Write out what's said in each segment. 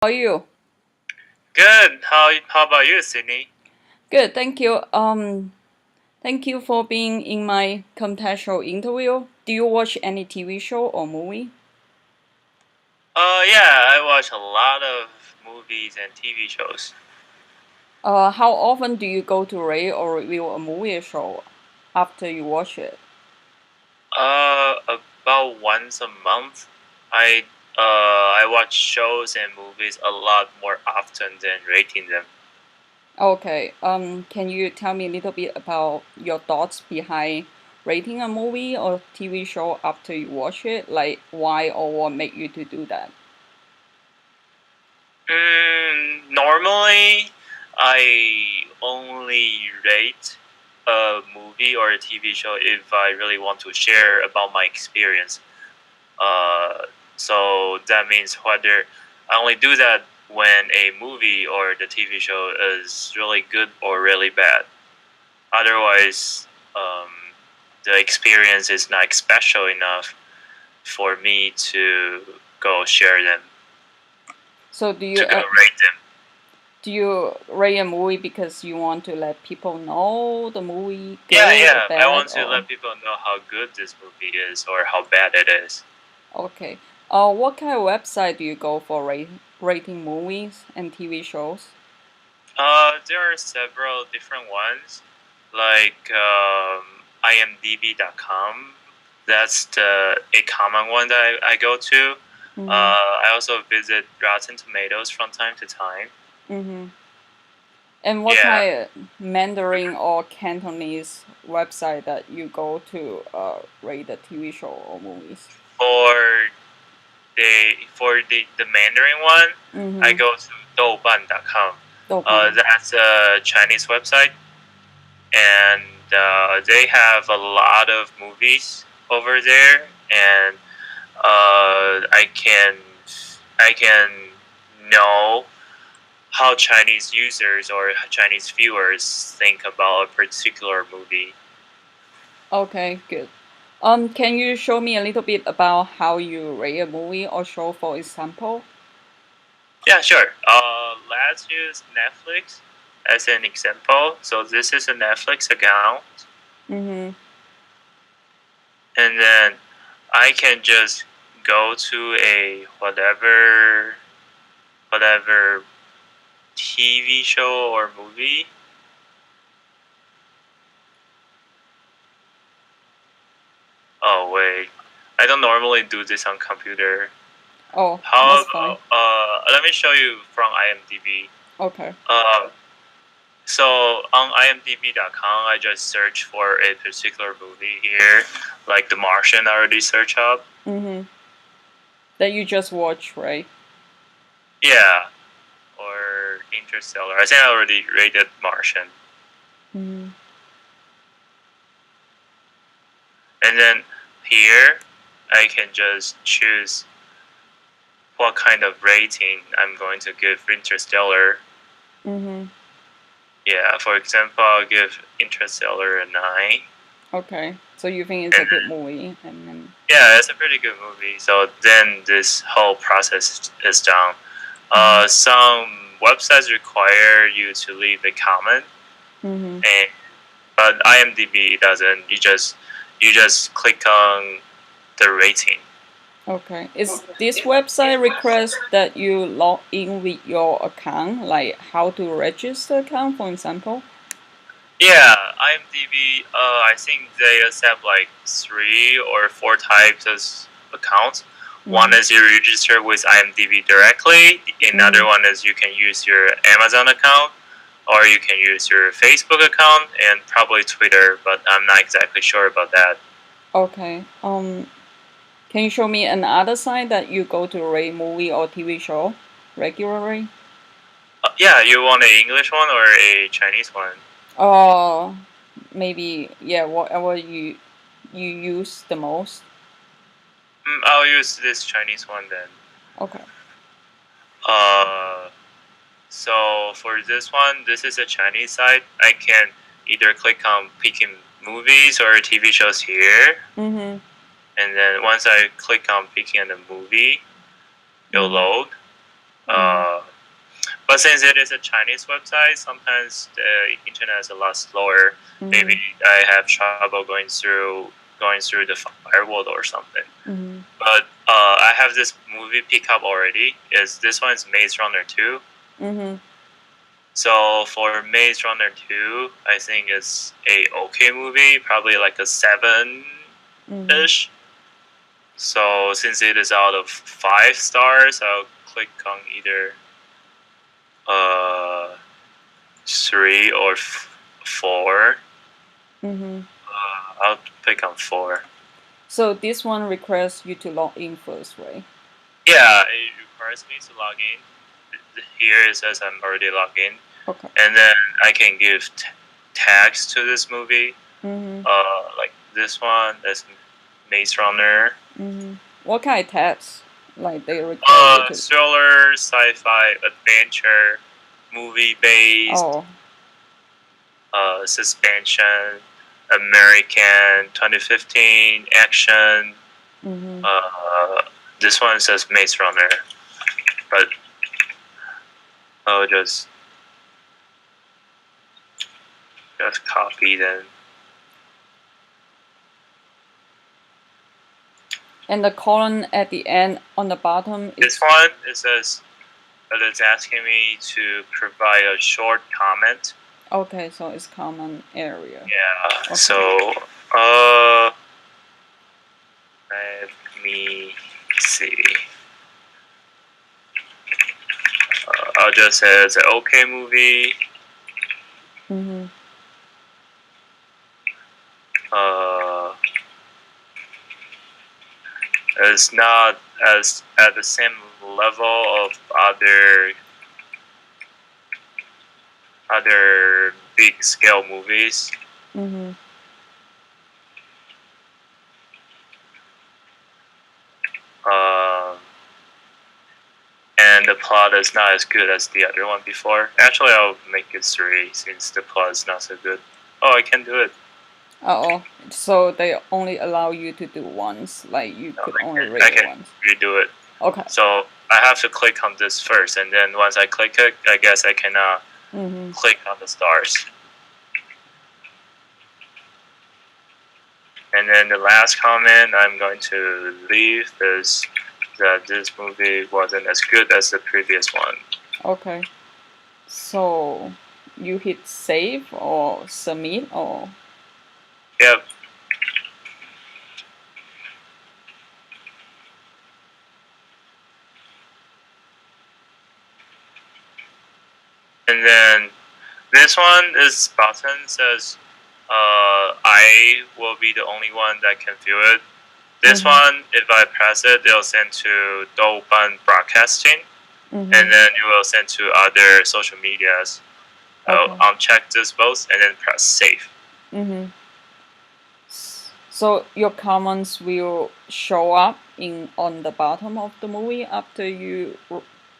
How are you? Good. How about you, Sydney? Good, thank you. Thank you for being in my contextual interview. Do you watch any TV show or movie? Yeah, I watch a lot of movies and TV shows. How often do you go to rate or review a movie or show after you watch it? About once a month. I watch shows and movies a lot more often than rating them. Okay. Can you tell me a little bit about your thoughts behind rating a movie or TV show after you watch it? Like why or what made you to do that? Normally, I only rate a movie or a TV show if I really want to share about my experience. Uh, so that means whether I only do that when a movie or the TV show is really good or really bad. Otherwise, the experience is not special enough for me to go share them, So to go rate them. do you rate a movie because you want to let people know the movie Yeah, good or yeah. I bad want to or let people know how good this movie is or how bad it is. okay. What kind of website do you go for rating movies and TV shows? There are several different ones, like imdb.com. That's a common one that I go to. Mm-hmm. I also visit Rotten Tomatoes from time to time. Mm-hmm. And what Yeah, kind of Mandarin or Cantonese website that you go to rate the TV show or movies? for the Mandarin one, I Mm-hmm. go to douban.com. Douban. That's a Chinese website, and they have a lot of movies over there, and I can know how Chinese users or Chinese viewers think about a particular movie. Okay, good. Can you show me a little bit about how you rate a movie or show, for example? Yeah, sure. Let's use Netflix as an example. So this is a Netflix account, Mm-hmm. and then I can just go to a whatever TV show or movie. Oh wait, I don't normally do this on computer. Oh, How that's fine. about let me show you from IMDb. Okay. Uh, so on imdb.com, I just search for a particular movie here, like The Martian. I already search up. Mm-hmm. That you just watch, right? Yeah, or Interstellar. I think I already rated Martian, Mm-hmm. and then here I can just choose what kind of rating I'm going to give Interstellar. Mm-hmm. Yeah, for example, I'll give Interstellar a 9. Okay. So you think it's a And good movie, and then. yeah, it's a pretty good movie. So then this whole process is done. Mm-hmm. Some websites require you to leave a comment, Mm-hmm. and but IMDb doesn't. You just click on the rating. Okay. Is this website request that you log in with your account, like how to register account, for example? Yeah, IMDb. I think they accept like 3 or 4 types of accounts. One Mm-hmm. is you register with IMDb directly. Another Mm-hmm. one is you can use your Amazon account, or you can use your Facebook account and probably Twitter. But I'm not exactly sure about that. Okay. Can you show me another site that you go to rate movie or TV show regularly? Yeah, you want an English one or a Chinese one? Uh, Maybe yeah, whatever you use the most. I'll use this Chinese one then. Okay. Uh, so for this one, this is a Chinese site. I can either click on picking movies or TV shows here, Mm-hmm. and then once I click on picking a movie, it'll Mm-hmm. load. Mm-hmm. But since it is a Chinese website, sometimes the internet is a lot slower. Mm-hmm. Maybe I have trouble going through the firewall or something. Mm-hmm. But I have this movie pick up already. This one is Maze Runner 2. Mm-hmm. So for Maze Runner 2, I think it's a okay movie, probably like a 7-ish. Mm-hmm. So since it is out of 5 stars, I'll click on either 3 or 4. Mm-hmm. I'll pick on 4. So this one requires you to log in first, right? Yeah, it requires me to log in. Here it says I'm already logged in. Okay. And then I can give tags to this movie. Mm-hmm. Like this one, that's Maze Runner. Mm-hmm. What kind of tags? Like they require you to. Thriller, sci-fi, adventure, movie-based, Oh. suspension, American, 2015, action. Mm-hmm. This one says Maze Runner, but I'll just copy then. And the column at the end on the bottom is. This one, it says it's asking me to provide a short comment. Okay, so it's common area. Yeah. Okay. So, let me see. I'll just say it's an okay movie. Mm-hmm. It's not as at the same level of other big scale movies. Mm-hmm. And the plot is not as good as the other one before. Actually, I'll make it 3 since the plot is not so good. Oh, I can do it. Oh, so they only allow you to do once. Like you could only rate it once. Redo it. Okay. So I have to click on this first, and then once I click it, I guess I can click on the stars. And then the last comment I'm going to leave is that this movie wasn't as good as the previous one. Okay. So you hit save or submit or? Yep. And then this one, this button says I will be the only one that can view it. This one, if I press it, it'll send to Douban Broadcasting, and then it will send to other social medias. I'll uncheck this both and then press save. Mm-hmm. So your comments will show up on the bottom of the movie after you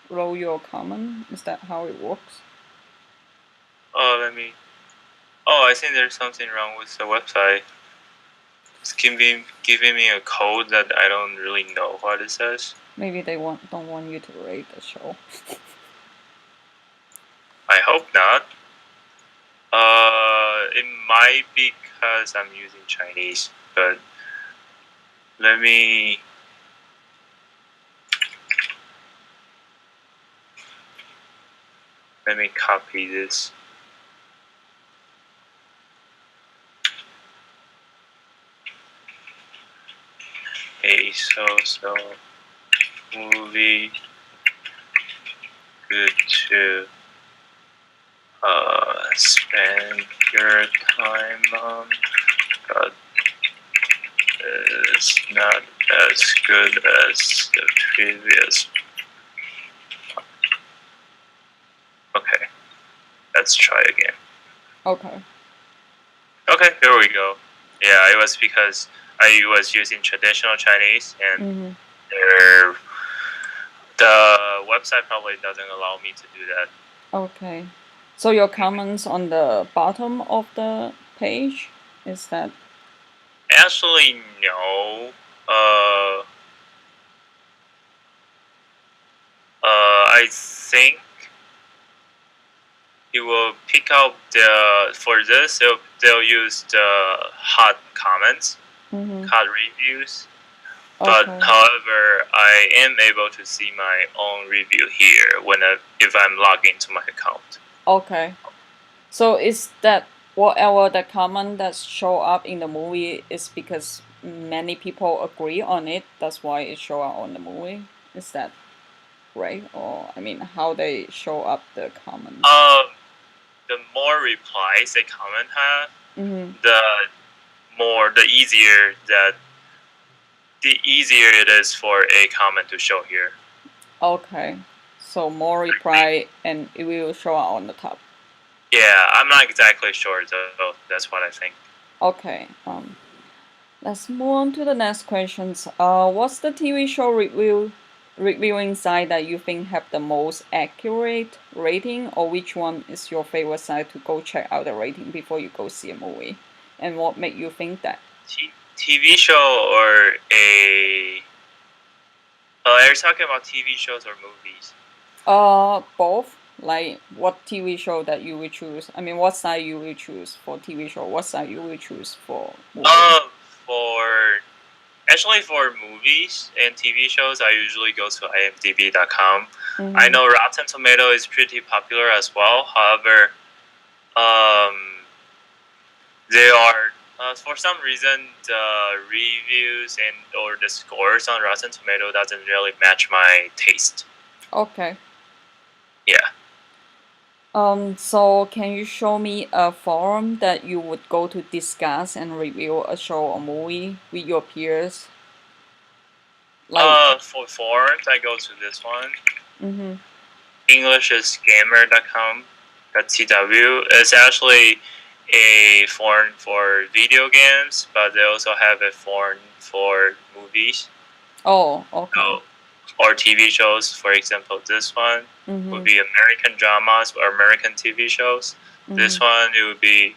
roll your comment. Is that how it works? I think there's something wrong with the website. It's giving me a code that I don't really know what it says. Maybe they don't want you to rate the show. I hope not. It might be because I'm using Chinese, but let me copy this. Okay, so movie good to spend your time on, but it's not as good as the previous one. Okay, let's try again. Okay. Okay, here we go. Yeah, it was because I was using traditional Chinese, and the website probably doesn't allow me to do that. Okay. So your comments on the bottom of the page, is that? Actually, no. I think it will pick out for this. They'll use the hot comments, hot reviews. But Okay. however, I am able to see my own review here if I'm logged into my account. Okay. So is that whatever the comment that show up in the movie is because many people agree on it? That's why it show up on the movie. Is that right? Or I mean, how they show up the comments? The more replies a comment have, Mm-hmm. the easier it is for a comment to show here. Okay. So more reply and it will show up on the top. Yeah, I'm not exactly sure though. That's what I think. Okay. Let's move on to the next questions. What's the TV show reviewing site that you think have the most accurate rating, or which one is your favorite site to go check out the rating before you go see a movie, and what make you think that? TV show or a? Are you talking about TV shows or movies? Both. Like what TV show that you will choose? I mean, what side you will choose for TV show? What side you will choose for movie? For Actually, for movies and TV shows, I usually go to imdb.com. I know Rotten Tomato is pretty popular as well. However, they are for some reason the reviews or the scores on Rotten Tomato doesn't really match my taste. Okay. Yeah. So can you show me a forum that you would go to discuss and review a show or movie with your peers? Like, For forums, I go to this one. mm-hmm. EnglishIsGamer.com. .tw. It's actually a forum for video games, but they also have a forum for movies. Oh, okay. Or TV shows. For example, this one would be American dramas or American TV shows. This one it would be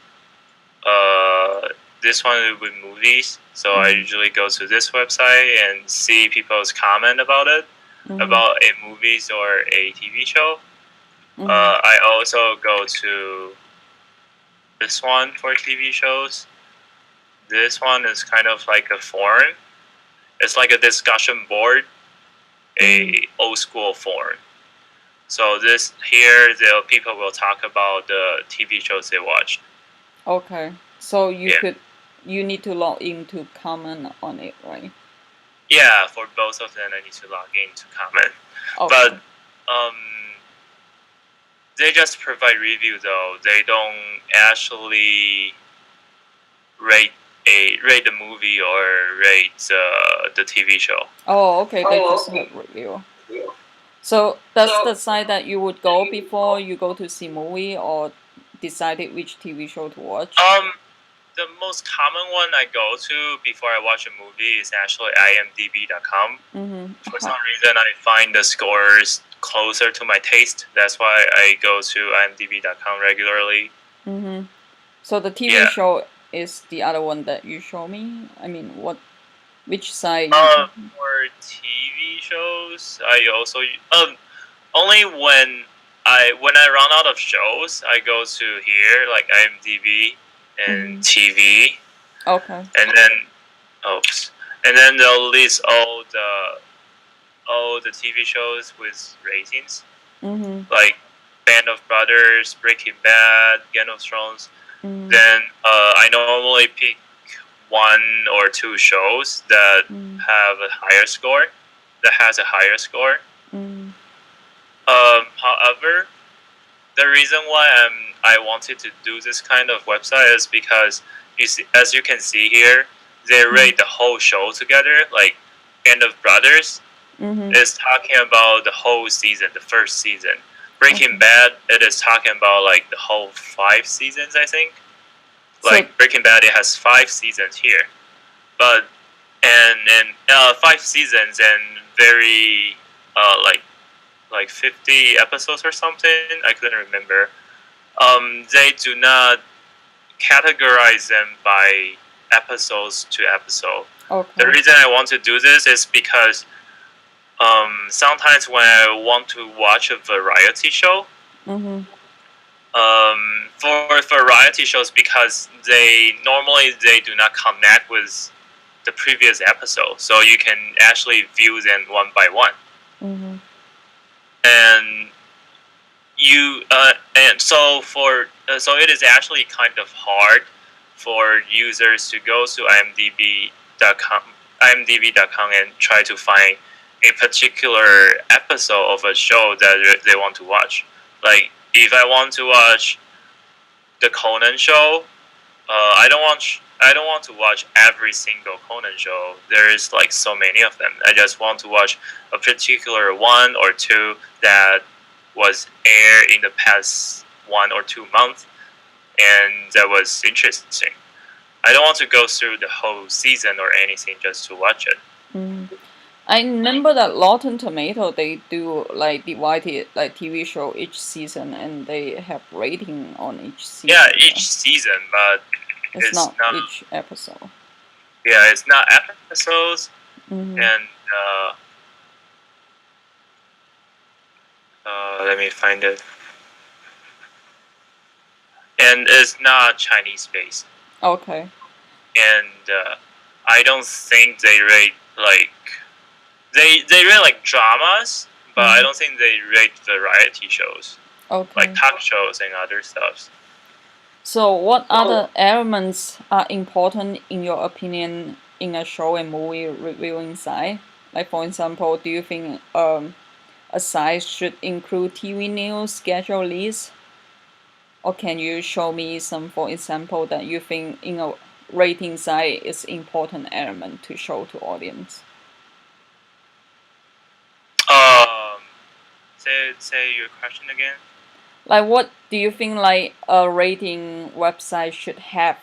movies. So I usually go to this website and see people's comment about it, about a movies or a TV show. I also go to this one for TV shows. This one is kind of like a forum. It's like a discussion board, a old school forum. So this here, the people will talk about the TV shows they watched. Okay. So you need to log in to comment on it, right? Yeah, for both of them, I need to log in to comment. Okay. But they just provide review though. They don't actually rate the movie or rate the TV show. Oh, okay. They just have review. So that's the site that you would go before you go to see movie or decided which TV show to watch? The most common one I go to before I watch a movie is actually imdb.com. For some reason, I find the scores closer to my taste. That's why I go to imdb.com regularly. So the TV show is the other one that you show me? I mean, which side? For TV shows, I also only when I run out of shows, I go to here like IMDb and TV. Okay. And then they'll list all the TV shows with ratings, like Band of Brothers, Breaking Bad, Game of Thrones. Then I normally pick one or two shows that have a higher score. However, the reason why I wanted to do this kind of website is because as you can see here, they rate the whole show together. Like Band of Brothers is talking about the whole season, the first season. Breaking Bad, it is talking about like the whole 5 seasons, I think. Like Breaking Bad, it has 5 seasons here, but and 5 seasons and very like 50 episodes or something. I couldn't remember. They do not categorize them by episodes to episode. Okay. The reason I want to do this is because sometimes when I want to watch a variety show, For variety shows, because they do not connect with the previous episode, so you can actually view them one by one. Mm-hmm. And so it is actually kind of hard for users to go to imdb.com and try to find a particular episode of a show that they want to watch. Like, if I want to watch the Conan show, I don't want to watch every single Conan show. There is like so many of them. I just want to watch a particular one or two that was aired in the past 1 or 2 months, and that was interesting. I don't want to go through the whole season or anything just to watch it. Mm-hmm. I remember that Rotten Tomato they do like divided like TV show each season and they have rating on each season. Yeah, each season, but it's not each episode. Yeah, it's not episodes, Mm-hmm. and let me find it. And it's not Chinese based. Okay. And I don't think they rate like they rate like dramas, but I don't think they rate variety shows. Okay. Like talk shows and other stuff. So, what other elements are important in your opinion in a show and movie reviewing side? Like, for example, do you think a site should include TV news, schedule list? Or can you show me some, for example, that you think in a rating site is important element to show to audience? Say your question again. Like, what do you think like a rating website should have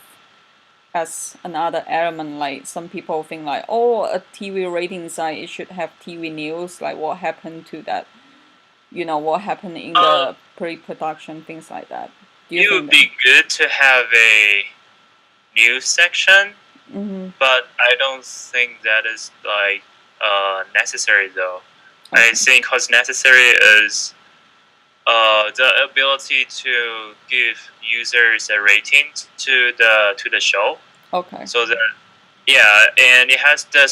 as another element? Like, some people think like, oh, a TV rating site it should have TV news. Like, what happened to that? You know, what happened in the pre-production, things like that. It would be good to have a news section, but I don't think that is like necessary though. Okay. I think what's necessary is the ability to give users a rating to the show. Okay. So that and it has the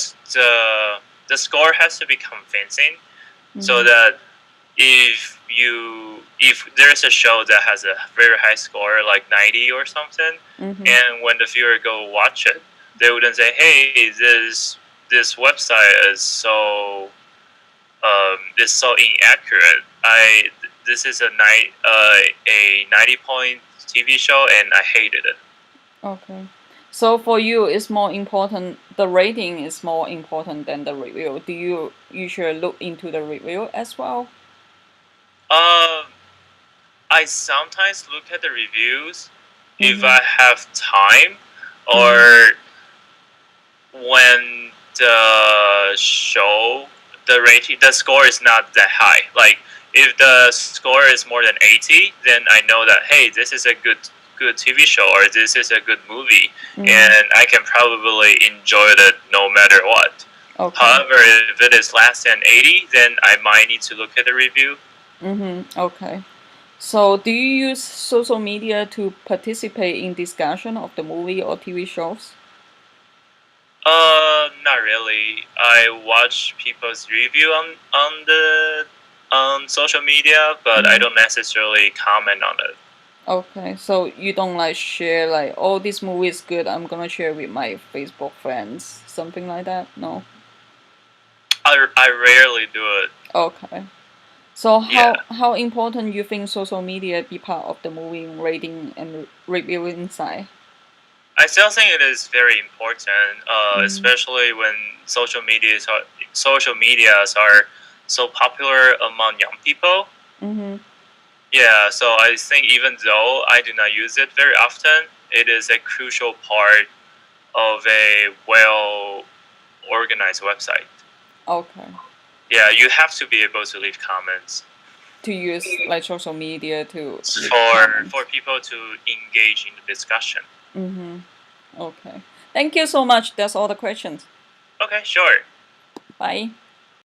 score has to be convincing, so that if there's a show that has a very high score like 90 or something, and when the viewer go watch it, they wouldn't say, "Hey, this website is so inaccurate. This is a 90-point TV show, and I hated it." Okay. So for you, it's more important. The rating is more important than the review. Do you usually look into the review as well? I sometimes look at the reviews if I have time, or when the score is not that high. Like, if the score is more than 80, then I know that, hey, this is a good TV show, or this is a good movie, and I can probably enjoy it no matter what. Okay. However, if it is less than 80, then I might need to look at the review. Okay. So, do you use social media to participate in discussion of the movie or TV shows? Not really. I watch people's review on social media, but I don't necessarily comment on it. Okay, so you don't like share like, oh, this movie is good, I'm gonna share with my Facebook friends, something like that? No. I rarely do it. Okay. So how important you think social media be part of the movie rating and reviewing side? I still think it is very important, especially when social medias are so popular among young people. Yeah, so I think even though I do not use it very often, it is a crucial part of a well-organized website. Okay. Yeah, you have to be able to leave comments. To use like social media to for people to engage in the discussion. Okay. Thank you so much. That's all the questions. Okay, sure. Bye.